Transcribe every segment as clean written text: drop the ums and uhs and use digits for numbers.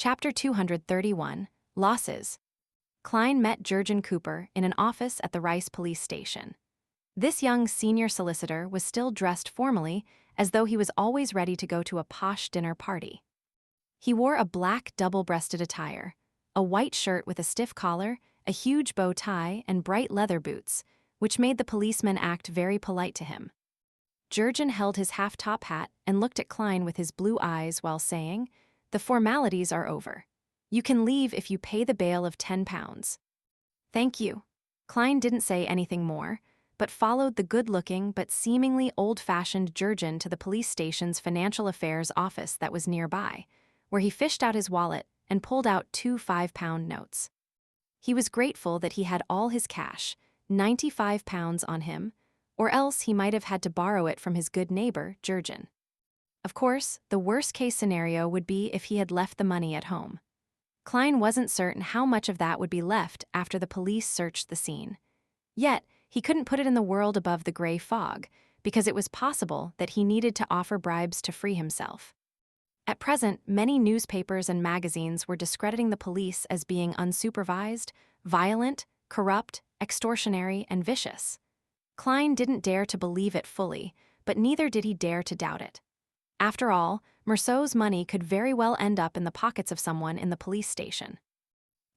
Chapter 231, Losses. Klein met Jurgen Cooper in an office at the Rice police station. This young senior solicitor was still dressed formally, as though he was always ready to go to a posh dinner party. He wore a black double-breasted attire, a white shirt with a stiff collar, a huge bow tie, and bright leather boots, which made the policeman act very polite to him. Jurgen held his half-top hat and looked at Klein with his blue eyes while saying, "The formalities are over. You can leave if you pay the bail of £10. "Thank you." Klein didn't say anything more, but followed the good-looking but seemingly old-fashioned Jurgen to the police station's financial affairs office that was nearby, where he fished out his wallet and pulled out 2 5-pound notes. He was grateful that he had all his cash, £95 on him, or else he might have had to borrow it from his good neighbor, Jurgen. Of course, the worst-case scenario would be if he had left the money at home. Klein wasn't certain how much of that would be left after the police searched the scene. Yet, he couldn't put it in the world above the gray fog, because it was possible that he needed to offer bribes to free himself. At present, many newspapers and magazines were discrediting the police as being unsupervised, violent, corrupt, extortionary, and vicious. Klein didn't dare to believe it fully, but neither did he dare to doubt it. After all, Merceau's money could very well end up in the pockets of someone in the police station.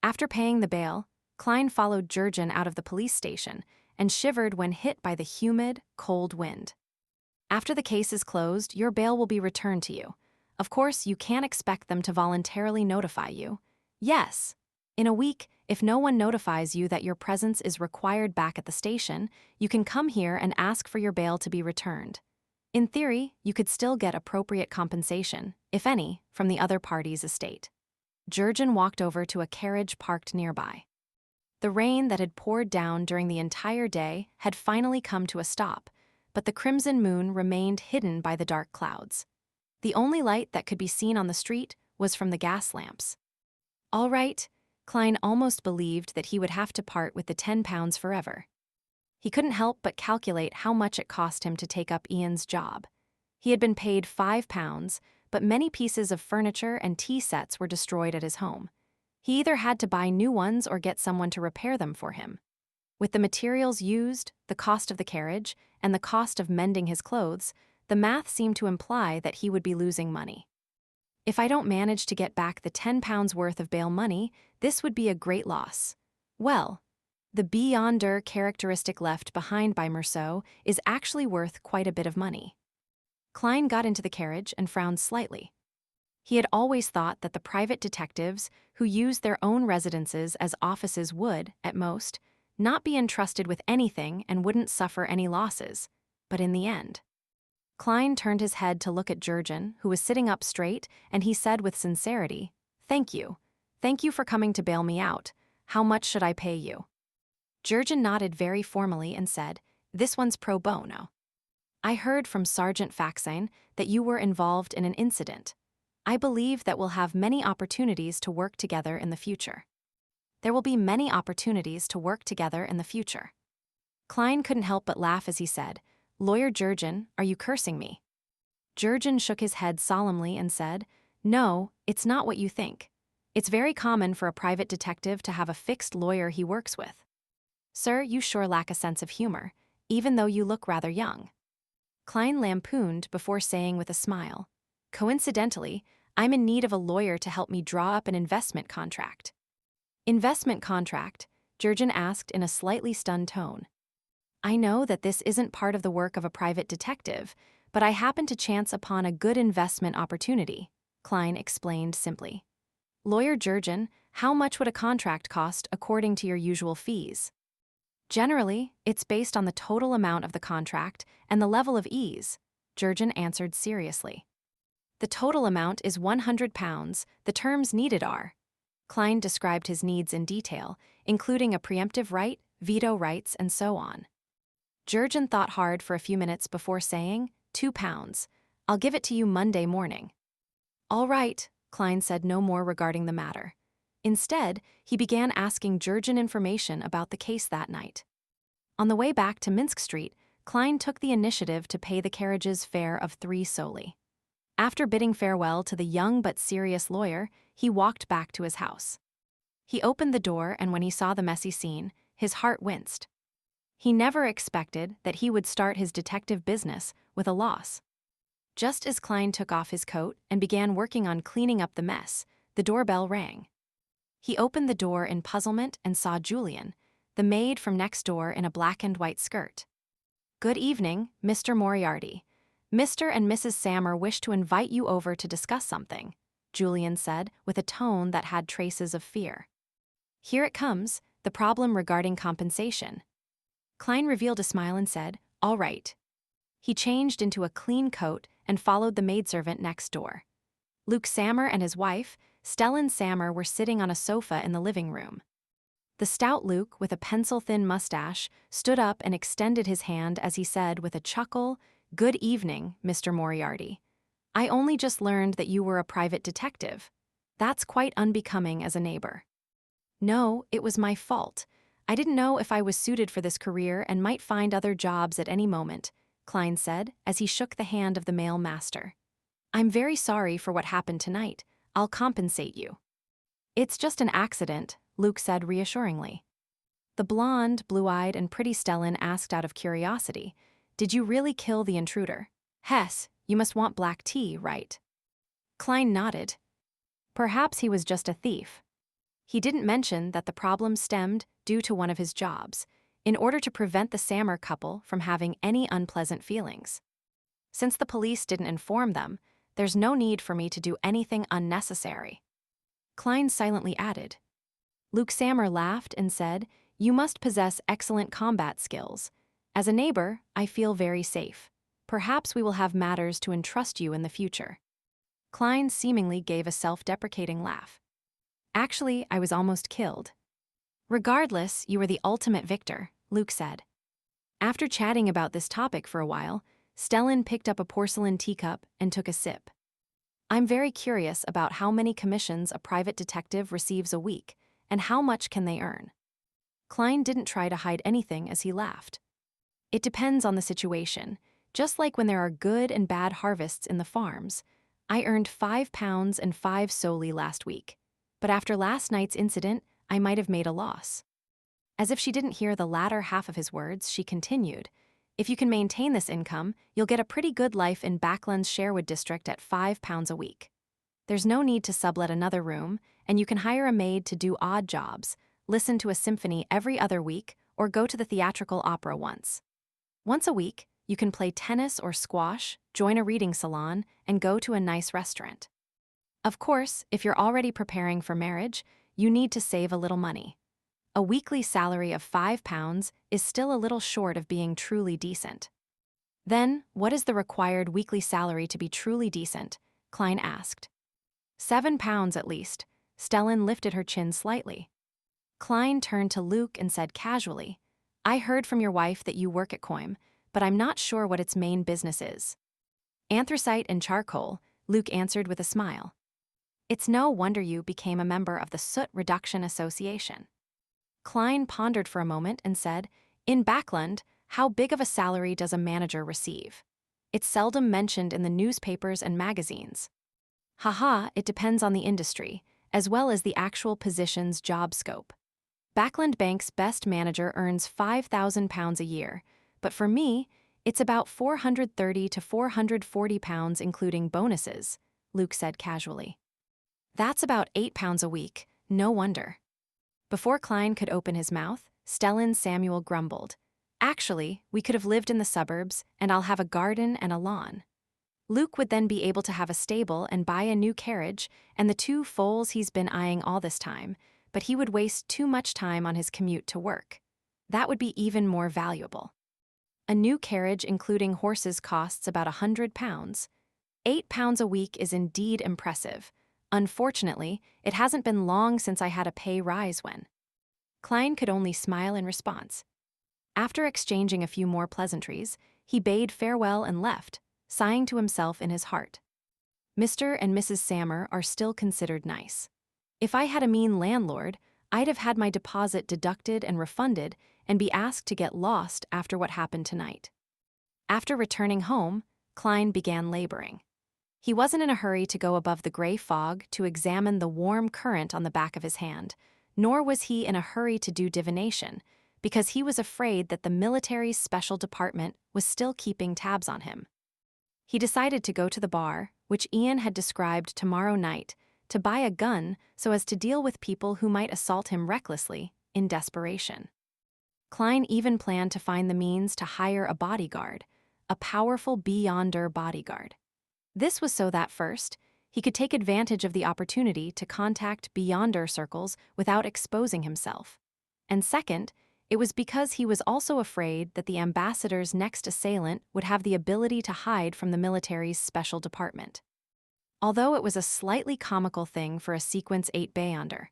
After paying the bail, Klein followed Jurgen out of the police station and shivered when hit by the humid, cold wind. After the case is closed, your bail will be returned to you. Of course, you can't expect them to voluntarily notify you. Yes. In a week, if no one notifies you that your presence is required back at the station, you can come here and ask for your bail to be returned. In theory, you could still get appropriate compensation, if any, from the other party's estate. Jurgen walked over to a carriage parked nearby. The rain that had poured down during the entire day had finally come to a stop, but the crimson moon remained hidden by the dark clouds. The only light that could be seen on the street was from the gas lamps. All right, Klein almost believed that he would have to part with the £10 forever. He couldn't help but calculate how much it cost him to take up Ian's job. He had been paid £5, but many pieces of furniture and tea sets were destroyed at his home. He either had to buy new ones or get someone to repair them for him. With the materials used, the cost of the carriage, and the cost of mending his clothes, the math seemed to imply that he would be losing money. If I don't manage to get back the £10 worth of bail money, this would be a great loss. Well, the beyonder characteristic left behind by Merceau is actually worth quite a bit of money. Klein got into the carriage and frowned slightly. He had always thought that the private detectives who used their own residences as offices would, at most, not be entrusted with anything and wouldn't suffer any losses, but in the end. Klein turned his head to look at Jurgen, who was sitting up straight, and he said with sincerity, "Thank you. Thank you for coming to bail me out. How much should I pay you?" Jurgen nodded very formally and said, "This one's pro bono. I heard from Sergeant Faxane that you were involved in an incident. I believe that we'll have many opportunities to work together in the future." There will be many opportunities to work together in the future. Klein couldn't help but laugh as he said, "Lawyer Jurgen, are you cursing me?" Jurgen shook his head solemnly and said, "No, it's not what you think. It's very common for a private detective to have a fixed lawyer he works with. Sir, you sure lack a sense of humor, even though you look rather young." Klein lampooned before saying with a smile, "Coincidentally, I'm in need of a lawyer to help me draw up an investment contract." "Investment contract?" Jurgen asked in a slightly stunned tone. "I know that this isn't part of the work of a private detective, but I happen to chance upon a good investment opportunity," Klein explained simply. "Lawyer Jurgen, how much would a contract cost according to your usual fees?" "Generally, it's based on the total amount of the contract and the level of ease," Jurgen answered seriously. "The total amount is £100, the terms needed are." Klein described his needs in detail, including a preemptive right, veto rights, and so on. Jurgen thought hard for a few minutes before saying, £2. I'll give it to you Monday morning." "All right," Klein said no more regarding the matter. Instead, he began asking Jurgen information about the case that night. On the way back to Minsk Street, Klein took the initiative to pay the carriage's fare of 3 soldi. After bidding farewell to the young but serious lawyer, he walked back to his house. He opened the door, and when he saw the messy scene, his heart winced. He never expected that he would start his detective business with a loss. Just as Klein took off his coat and began working on cleaning up the mess, the doorbell rang. He opened the door in puzzlement and saw Julian, the maid from next door in a black and white skirt. "Good evening, Mr. Moriarty. Mr. and Mrs. Sammer wish to invite you over to discuss something," Julian said with a tone that had traces of fear. "Here it comes, the problem regarding compensation." Klein revealed a smile and said, "All right." He changed into a clean coat and followed the maidservant next door. Luke Sammer and his wife, Stellan Sammer, were sitting on a sofa in the living room. The stout Luke, with a pencil-thin mustache, stood up and extended his hand as he said with a chuckle, "Good evening, Mr. Moriarty. I only just learned that you were a private detective. That's quite unbecoming as a neighbor." "No, it was my fault. I didn't know if I was suited for this career and might find other jobs at any moment," Klein said as he shook the hand of the male master. "I'm very sorry for what happened tonight. I'll compensate you." "It's just an accident," Luke said reassuringly. The blonde, blue-eyed, and pretty Stellan asked out of curiosity, "Did you really kill the intruder? Hess, you must want black tea, right?" Klein nodded. Perhaps he was just a thief. He didn't mention that the problem stemmed due to one of his jobs, in order to prevent the Sammer couple from having any unpleasant feelings. "Since the police didn't inform them, there's no need for me to do anything unnecessary." Klein silently added. Luke Sammer laughed and said, "You must possess excellent combat skills. As a neighbor, I feel very safe. Perhaps we will have matters to entrust you in the future." Klein seemingly gave a self-deprecating laugh. "Actually, I was almost killed." "Regardless, you were the ultimate victor," Luke said. After chatting about this topic for a while, Stellan picked up a porcelain teacup and took a sip. "I'm very curious about how many commissions a private detective receives a week, and how much can they earn." Klein didn't try to hide anything as he laughed. "It depends on the situation. Just like when there are good and bad harvests in the farms. I earned £5 and 5 solely last week. But after last night's incident, I might have made a loss." As if she didn't hear the latter half of his words, she continued, "If you can maintain this income, you'll get a pretty good life in Backland's Sherwood district at £5 a week. There's no need to sublet another room, and you can hire a maid to do odd jobs, listen to a symphony every other week, or go to the theatrical opera once. Once a week, you can play tennis or squash, join a reading salon, and go to a nice restaurant. Of course, if you're already preparing for marriage, you need to save a little money. A weekly salary of £5 is still a little short of being truly decent." "Then, what is the required weekly salary to be truly decent?" Klein asked. £7 at least." Stellan lifted her chin slightly. Klein turned to Luke and said casually, "I heard from your wife that you work at Coim, but I'm not sure what its main business is." "Anthracite and charcoal," Luke answered with a smile. "It's no wonder you became a member of the Soot Reduction Association." Klein pondered for a moment and said, "In Backland, how big of a salary does a manager receive? It's seldom mentioned in the newspapers and magazines." "Haha, it depends on the industry, as well as the actual position's job scope. Backland Bank's best manager earns £5,000 a year, but for me, it's about £430 to £440 including bonuses," Luke said casually. "That's about £8 a week, no wonder." Before Klein could open his mouth, Stellan Samuel grumbled, "Actually, we could have lived in the suburbs, and I'll have a garden and a lawn." Luke would then be able to have a stable and buy a new carriage and the 2 foals he's been eyeing all this time, but he would waste too much time on his commute to work. That would be even more valuable. A new carriage including horses costs about £100. £8 a week is indeed impressive. Unfortunately, it hasn't been long since I had a pay rise when. Klein could only smile in response. After exchanging a few more pleasantries, he bade farewell and left, sighing to himself in his heart. Mr. and Mrs. Sammer are still considered nice. If I had a mean landlord, I'd have had my deposit deducted and refunded and be asked to get lost after what happened tonight. After returning home, Klein began laboring. He wasn't in a hurry to go above the gray fog to examine the warm current on the back of his hand, nor was he in a hurry to do divination, because he was afraid that the military's special department was still keeping tabs on him. He decided to go to the bar, which Ian had described tomorrow night, to buy a gun so as to deal with people who might assault him recklessly, in desperation. Klein even planned to find the means to hire a bodyguard, a powerful Beyonder bodyguard. This was so that first, he could take advantage of the opportunity to contact Beyonder circles without exposing himself. And second, it was because he was also afraid that the ambassador's next assailant would have the ability to hide from the military's special department. Although it was a slightly comical thing for a Sequence 8 Beyonder,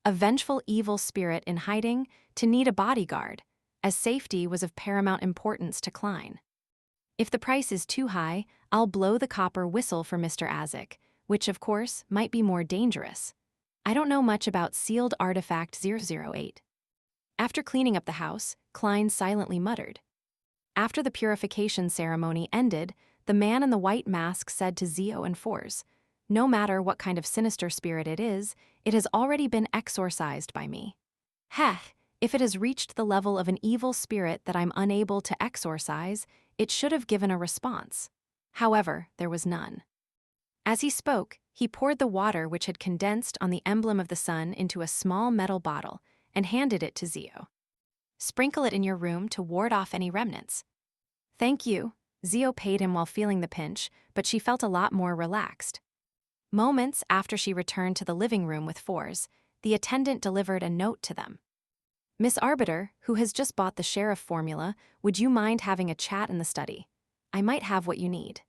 a vengeful evil spirit in hiding, to need a bodyguard, as safety was of paramount importance to Klein. If the price is too high, I'll blow the copper whistle for Mr. Azik, which, of course, might be more dangerous. I don't know much about sealed artifact 008. After cleaning up the house, Klein silently muttered. After the purification ceremony ended, the man in the white mask said to Zio and Fours, "No matter what kind of sinister spirit it has already been exorcised by me. Heh, if it has reached the level of an evil spirit that I'm unable to exorcise, it should have given a response." However, there was none. As he spoke, he poured the water which had condensed on the emblem of the sun into a small metal bottle and handed it to Zio. "Sprinkle it in your room to ward off any remnants." "Thank you." Zio paid him while feeling the pinch, but she felt a lot more relaxed. Moments after she returned to the living room with Fours, the attendant delivered a note to them. "Miss Arbiter, who has just bought the sheriff formula, would you mind having a chat in the study? I might have what you need."